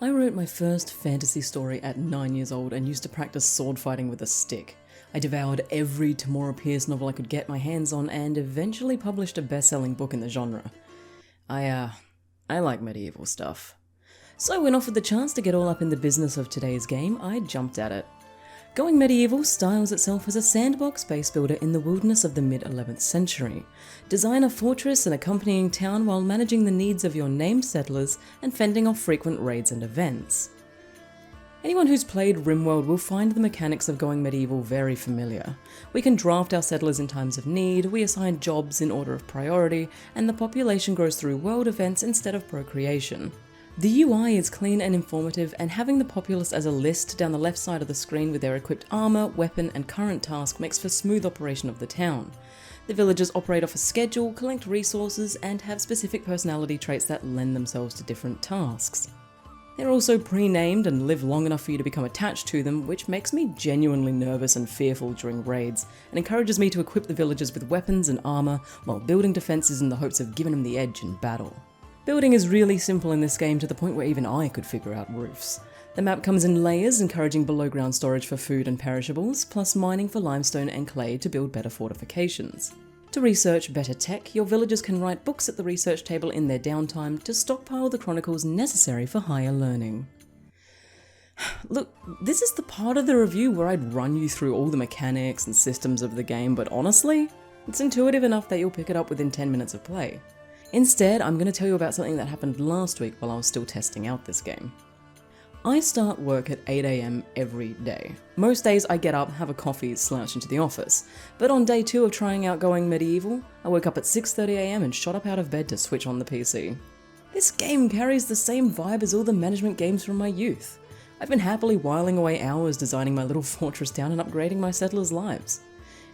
I wrote my first fantasy story at 9 years old and used to practice sword fighting with a stick. I devoured every Tamora Pierce novel I could get my hands on and eventually published a best-selling book in the genre. I like medieval stuff. So when offered the chance to get all up in the business of today's game, I jumped at it. Going Medieval styles itself as a sandbox base builder in the wilderness of the mid-11th century. Design a fortress and accompanying town while managing the needs of your named settlers and fending off frequent raids and events. Anyone who's played RimWorld will find the mechanics of Going Medieval very familiar. We can draft our settlers in times of need, we assign jobs in order of priority, and the population grows through world events instead of procreation. The UI is clean and informative, and having the populace as a list down the left side of the screen with their equipped armour, weapon and current task makes for smooth operation of the town. The villagers operate off a schedule, collect resources, and have specific personality traits that lend themselves to different tasks. They're also pre-named and live long enough for you to become attached to them, which makes me genuinely nervous and fearful during raids, and encourages me to equip the villagers with weapons and armour while building defences in the hopes of giving them the edge in battle. Building is really simple in this game to the point where even I could figure out roofs. The map comes in layers, encouraging below ground storage for food and perishables, plus mining for limestone and clay to build better fortifications. To research better tech, your villagers can write books at the research table in their downtime to stockpile the chronicles necessary for higher learning. Look, this is the part of the review where I'd run you through all the mechanics and systems of the game, but honestly, it's intuitive enough that you'll pick it up within 10 minutes of play. Instead, I'm going to tell you about something that happened last week while I was still testing out this game. I start work at 8 AM every day. Most days I get up, have a coffee, slouch into the office. But on day 2 of trying out Going Medieval, I woke up at 6:30 AM and shot up out of bed to switch on the PC. This game carries the same vibe as all the management games from my youth. I've been happily whiling away hours designing my little fortress town and upgrading my settlers' lives.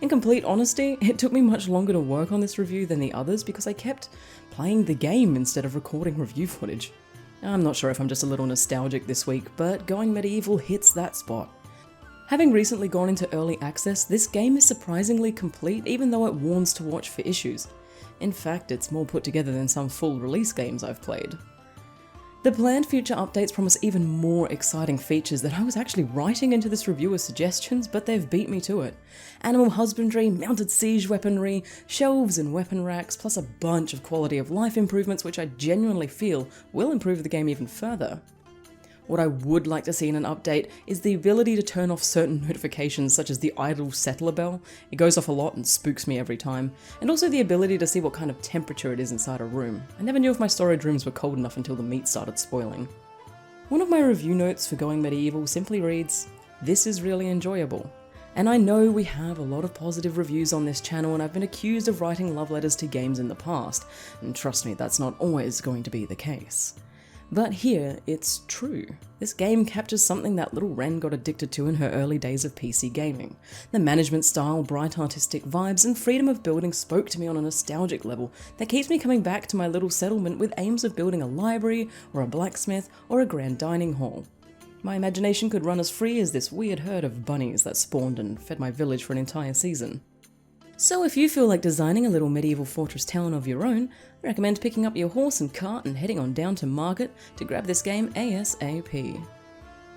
In complete honesty, it took me much longer to work on this review than the others because I kept playing the game instead of recording review footage. I'm not sure if I'm just a little nostalgic this week, but Going Medieval hits that spot. Having recently gone into early access, this game is surprisingly complete even though it warns to watch for issues. In fact, it's more put together than some full release games I've played. The planned future updates promise even more exciting features that I was actually writing into this review as suggestions, but they've beat me to it. Animal husbandry, mounted siege weaponry, shelves and weapon racks, plus a bunch of quality of life improvements which I genuinely feel will improve the game even further. What I would like to see in an update is the ability to turn off certain notifications such as the idle settler bell. It goes off a lot and spooks me every time, and also the ability to see what kind of temperature it is inside a room. I never knew if my storage rooms were cold enough until the meat started spoiling. One of my review notes for Going Medieval simply reads, "This is really enjoyable." And I know we have a lot of positive reviews on this channel, and I've been accused of writing love letters to games in the past, and trust me, that's not always going to be the case. But here, it's true. This game captures something that little Ren got addicted to in her early days of PC gaming. The management style, bright artistic vibes, and freedom of building spoke to me on a nostalgic level that keeps me coming back to my little settlement with aims of building a library, or a blacksmith, or a grand dining hall. My imagination could run as free as this weird herd of bunnies that spawned and fed my village for an entire season. So if you feel like designing a little medieval fortress town of your own, I recommend picking up your horse and cart and heading on down to market to grab this game ASAP.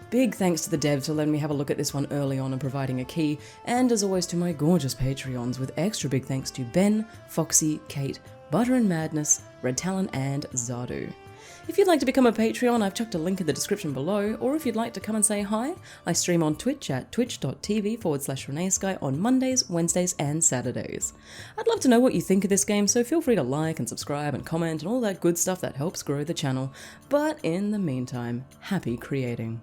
Big thanks to the devs for letting me have a look at this one early on and providing a key, and as always to my gorgeous Patreons, with extra big thanks to Ben, Foxy, Kate, Butter and Madness, Red Talon and Zardu. If you'd like to become a Patreon, I've chucked a link in the description below, or if you'd like to come and say hi, I stream on Twitch at twitch.tv/ReneeSky on Mondays, Wednesdays and Saturdays. I'd love to know what you think of this game, so feel free to like and subscribe and comment and all that good stuff that helps grow the channel. But in the meantime, happy creating.